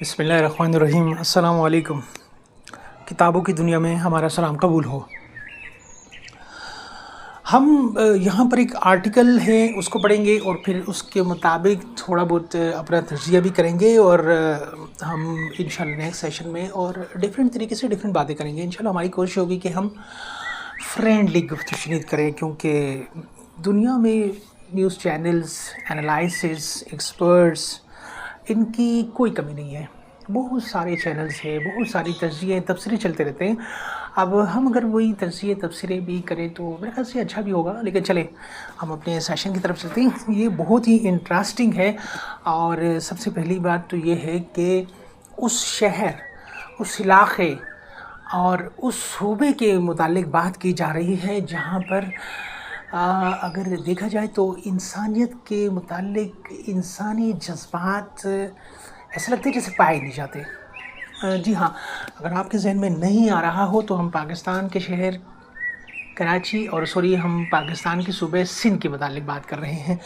بسم اللہ الرحمن الرحیم۔ السلام علیکم۔ کتابوں کی دنیا میں ہمارا سلام قبول ہو۔ ہم یہاں پر ایک آرٹیکل ہے اس کو پڑھیں گے اور پھر اس کے مطابق تھوڑا بہت اپنا تجزیہ بھی کریں گے، اور ہم انشاءاللہ نیکسٹ سیشن میں اور ڈیفرنٹ طریقے سے ڈیفرنٹ باتیں کریں گے۔ انشاءاللہ ہماری کوشش ہوگی کہ ہم فرینڈلی گفتگو شنید کریں، کیونکہ دنیا میں نیوز چینلز، انالائسز، ایکسپرٹس، ان کی کوئی کمی نہیں ہے۔ بہت سارے چینلز ہیں، بہت ساری تجزیے تبصرے چلتے رہتے ہیں۔ اب ہم اگر وہی تجزیے تبصرے بھی کریں تو میرے خیال سے اچھا بھی ہوگا، لیکن چلیں ہم اپنے سیشن کی طرف چلتے ہیں۔ یہ بہت ہی انٹرسٹنگ ہے، اور سب سے پہلی بات تو یہ ہے کہ اس شہر، اس علاقے اور اس صوبے کے متعلق بات کی جا رہی ہے جہاں پر اگر دیکھا جائے تو انسانیت کے متعلق انسانی جذبات ایسا لگتا ہے جیسے پائے نہیں جاتے۔ جی ہاں، اگر آپ کے ذہن میں نہیں آ رہا ہو تو ہم پاکستان کے شہر کراچی ہم پاکستان کے صوبے سندھ کے متعلق بات کر رہے ہیں۔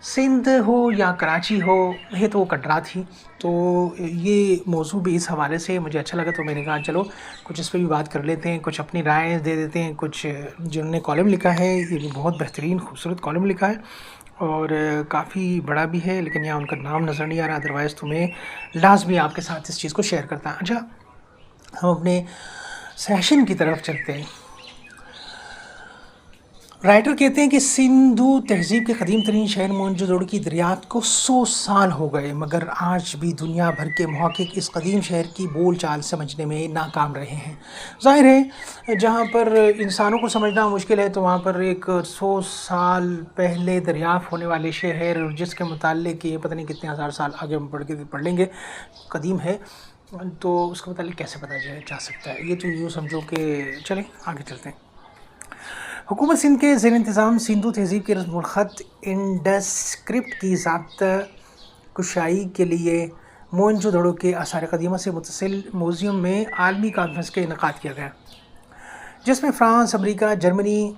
سندھ ہو یا کراچی ہو، ہے تو وہ کٹرا تھی، تو یہ موضوع بھی اس حوالے سے مجھے اچھا لگا، تو میں نے کہا چلو کچھ اس پہ بھی بات کر لیتے ہیں، کچھ اپنی رائے دے دیتے ہیں۔ کچھ جنہوں نے کالم لکھا ہے، یہ بھی بہت بہترین خوبصورت کالم لکھا ہے اور کافی بڑا بھی ہے، لیکن یہاں ان کا نام نظر نہیں آ رہا، ادروائز تو میں لازمی آپ کے ساتھ اس چیز کو شیئر کرتا ہوں۔ اچھا، ہم اپنے سیشن کی طرف چلتے ہیں۔ رائٹر کہتے ہیں کہ سندھو تہذیب کے قدیم ترین شہر موئن جودڑو کی دریافت کو 100 سال ہو گئے، مگر آج بھی دنیا بھر کے محقق اس قدیم شہر کی بول چال سمجھنے میں ناکام رہے ہیں۔ ظاہر ہے جہاں پر انسانوں کو سمجھنا مشکل ہے تو وہاں پر ایک 100 سال پہلے دریافت ہونے والے شہر، جس کے متعلق یہ پتہ نہیں کتنے ہزار سال آگے ہم پڑھ لیں گے، قدیم ہے، تو اس کے متعلق کیسے پتہ جا سکتا ہے؟ یہ تو یوں سمجھو کہ چلیں آگے چلتے ہیں۔ حکومت سندھ کے زیر انتظام سندھو تہذیب کے رسم الخط انڈسکرپٹ کی ضابطہ کشائی کے لیے موئن جودڑو کے آثار قدیمہ سے متصل میوزیم میں عالمی کانفرنس کا انعقاد کیا گیا، جس میں فرانس، امریکہ، جرمنی،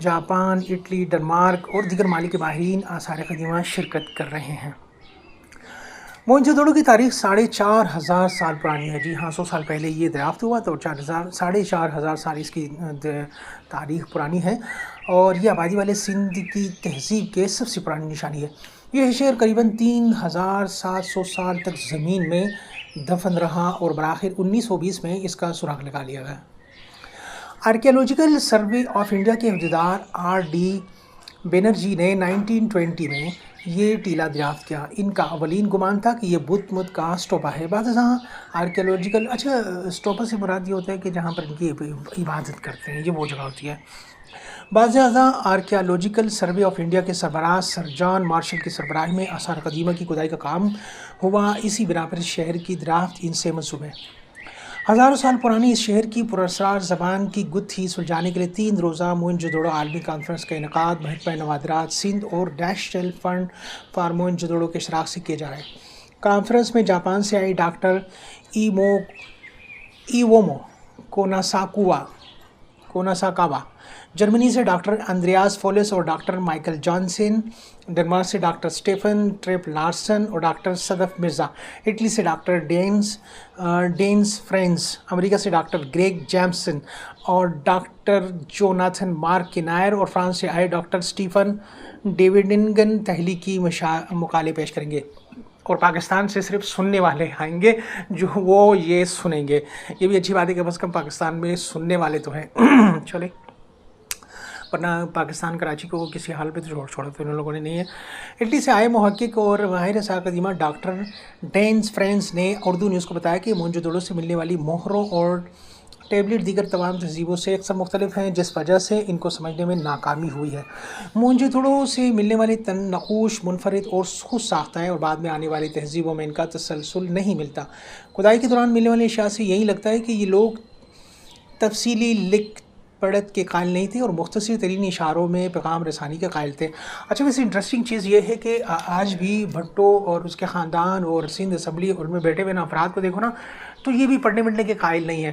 جاپان، اٹلی، ڈنمارک اور دیگر ممالک کے ماہرین آثار قدیمہ شرکت کر رہے ہیں۔ موئن جودڑو کی تاریخ 4500 سال پرانی ہے۔ جی ہاں، 100 سال پہلے یہ دریافت ہوا تو 4500 سال اس کی تاریخ پرانی ہے، اور یہ آبادی والے سندھ کی تہذیب کے سب سے پرانی نشانی ہے۔ یہ شہر قریباً 3700 سال تک زمین میں دفن رہا اور بالآخر 1920 میں اس کا سراغ لگا لیا گیا۔ آرکیالوجیکل سروے آف انڈیا کے عہدیدار RD بینرجی نے 1920 میں یہ ٹیلہ دریافت کیا۔ ان کا اولین گمان تھا کہ یہ بدھ مت کا اسٹوپا ہے۔ بعض ازاں آرکیالوجیکل اسٹوپا سے مراد یہ ہوتا ہے کہ جہاں پر ان کی عبادت کرتے ہیں، یہ وہ جگہ ہوتی ہے۔ بعض ازاں آرکیالوجیکل سروے آف انڈیا کے سربراہ سر جان مارشل کی سربراہی میں آثار قدیمہ کی کھدائی کا کام ہوا، اسی بنا پر اس شہر کی دریافت ان سے منسوب ہے۔ ہزاروں سال پرانی اس شہر کی پراسرار زبان کی گتھی سلجھانے کے لیے 3 روزہ موئن جودڑو عالمی کانفرنس کا انعقاد محکمہ نوادرات سندھ اور نیشنل فنڈ فار موئن جودڑو کے اشتراک سے کیا جا رہا ہے۔ کانفرنس میں جاپان سے آئی ڈاکٹر ایوومو کوناساکاوا، جرمنی سے ڈاکٹر اندریاس فولس اور ڈاکٹر مائیکل جانسن، ڈنمارک سے ڈاکٹر اسٹیفن ٹریپ لارسن اور ڈاکٹر صدف مرزا، اٹلی سے ڈاکٹر ڈینس فرینز، امریکہ سے ڈاکٹر گریگ جیمسن اور ڈاکٹر جوناتھن مارک کینائر، اور فرانس سے آئے ڈاکٹر اسٹیفن ڈیوڈنگن تحلیقی مقالے پیش کریں گے، اور پاکستان سے صرف سننے والے آئیں گے جو وہ یہ سنیں گے۔ یہ بھی اچھی بات ہے کہ کم از کم پاکستان میں سننے والے تو ہیں۔ چلے، ورنہ پاکستان کراچی کو کسی حال پہ چھوڑا تو ان لوگوں نے نہیں ہے۔ اٹلی سے آئے محقق اور ماہر آثار قدیمہ ڈاکٹر ڈینس فرینز نے اردو نیوز کو بتایا کہ موئن جودڑو سے ملنے والی مہروں اور ٹیبلٹ دیگر تمام تہذیبوں سے اکثر مختلف ہیں، جس وجہ سے ان کو سمجھنے میں ناکامی ہوئی ہے۔ موئن جودڑو سے ملنے والی نقوش منفرد اور خود ساختہ ہے، اور بعد میں آنے والی تہذیبوں میں ان کا تسلسل نہیں ملتا۔ کھدائی کے دوران ملنے والی اشیاء سے یہی لگتا ہے کہ یہ لوگ تفصیلی لکھ پڑھت کے قائل نہیں تھے اور مختصر ترین اشاروں میں پیغام رسانی کے قائل تھے۔ اچھا، ویسے انٹرسٹنگ چیز یہ ہے کہ آج بھی بھٹو اور اس کے خاندان اور سندھ اسمبلی اور ان میں بیٹھے ہوئے افراد کو دیکھو نا، تو یہ بھی پڑھنے کے قائل نہیں ہے۔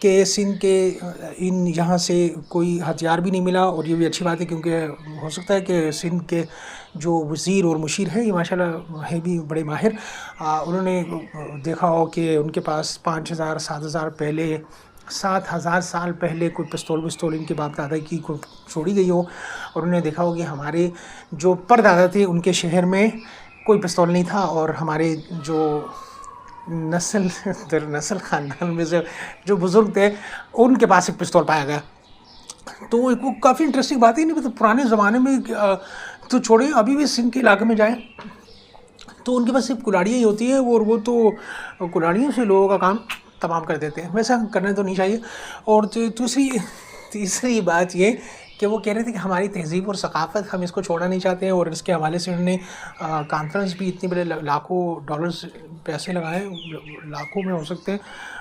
کہ سندھ کے ان یہاں سے کوئی ہتھیار بھی نہیں ملا، اور یہ بھی اچھی بات ہے کیونکہ ہو سکتا ہے کہ سندھ کے جو وزیر اور مشیر ہیں یہ ماشاءاللہ ہے بھی بڑے ماہر، انہوں نے دیکھا ہو کہ ان کے پاس 5000 7000 پہلے 7000 سال پہلے کوئی پستول ان کے باپ دادا کی کو چھوڑی گئی ہو، اور انہوں نے دیکھا ہو کہ ہمارے جو پردادا تھے ان کے شہر میں کوئی پستول نہیں تھا، اور ہمارے جو نسل در نسل خاندان میں سے جو بزرگ تھے ان کے پاس ایک پستول پایا گیا. تو وہ کافی انٹرسٹنگ بات ہے. نہیں مطلب پرانے زمانے میں تو چھوڑیں، ابھی بھی سندھ کے علاقے میں جائیں تو ان کے پاس صرف کلاڑیاں ہی ہوتی ہیں، اور وہ تو کلاڑیوں سے لوگوں کا کام تمام کر دیتے ہیں. ویسا کرنا تو نہیں چاہیے. اور تیسری بات یہ کہ وہ کہہ رہے تھے کہ ہماری تہذیب اور ثقافت ہم اس کو چھوڑنا نہیں چاہتے ہیں، اور اس کے حوالے سے انہوں نے کانفرنس بھی اتنے بڑے لاکھوں ڈالرز پیسے لگائے، لاکھوں میں ہو سکتے ہیں،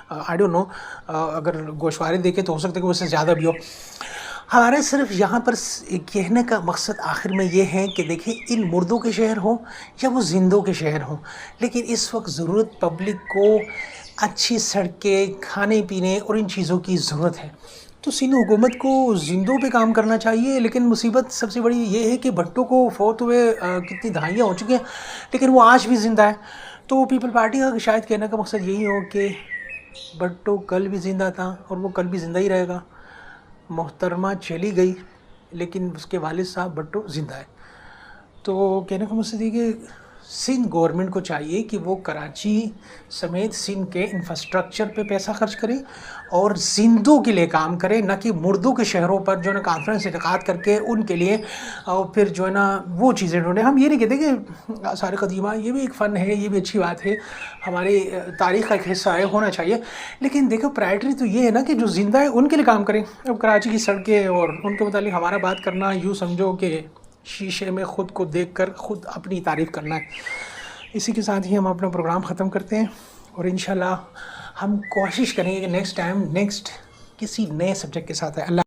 آئی ڈونٹ نو، اگر گوشوارے دیکھیں تو ہو سکتا ہے کہ اس سے زیادہ بھی ہو. ہمارے صرف یہاں پر کہنے کا مقصد آخر میں یہ ہے کہ دیکھیں ان مردوں کے شہر ہوں یا وہ زندوں کے شہر ہوں، لیکن اس وقت ضرورت پبلک کو اچھی سڑکیں، کھانے پینے اور ان چیزوں کی ضرورت ہے. تو سندھ حکومت کو زندوں پہ کام کرنا چاہیے، لیکن مصیبت سب سے بڑی یہ ہے کہ بھٹو کو فوت ہوئے کتنی دہائیاں ہو چکی ہیں لیکن وہ آج بھی زندہ ہے. تو پیپل پارٹی کا شاید کہنے کا مقصد یہی ہو کہ بھٹو کل بھی زندہ تھا اور وہ کل بھی زندہ ہی رہے گا. محترمہ چلی گئی لیکن اس کے والد صاحب بھٹو زندہ ہے. تو کہنے کا مقصد یہ کہ سندھ گورنمنٹ کو چاہیے کہ وہ کراچی سمیت سندھ کے انفراسٹرکچر پہ پیسہ خرچ کرے اور زندوں کے لیے کام کرے، نہ کہ مردوں کے شہروں پر جو ہے نا کانفرنس انعقاد کر کے ان کے لیے اور پھر جو ہے نا وہ چیزیں ڈھونڈیں. ہم یہ نہیں کہتے کہ آثار قدیمہ یہ بھی ایک فن ہے، یہ بھی اچھی بات ہے، ہماری تاریخ کا ایک حصہ ہے، ہونا چاہیے، لیکن دیکھو پرائرٹی تو یہ ہے نا کہ جو زندہ ہے ان کے لیے کام کریں. اب کراچی کی سڑکیں اور ان کے متعلق ہمارا بات کرنا یوں سمجھو کہ شیشے میں خود کو دیکھ کر خود اپنی تعریف کرنا ہے. اسی کے ساتھ ہی ہم اپنا پروگرام ختم کرتے ہیں، اور انشاءاللہ ہم کوشش کریں گے کہ نیکسٹ ٹائم کسی نئے سبجیکٹ کے ساتھ ہے. اللہ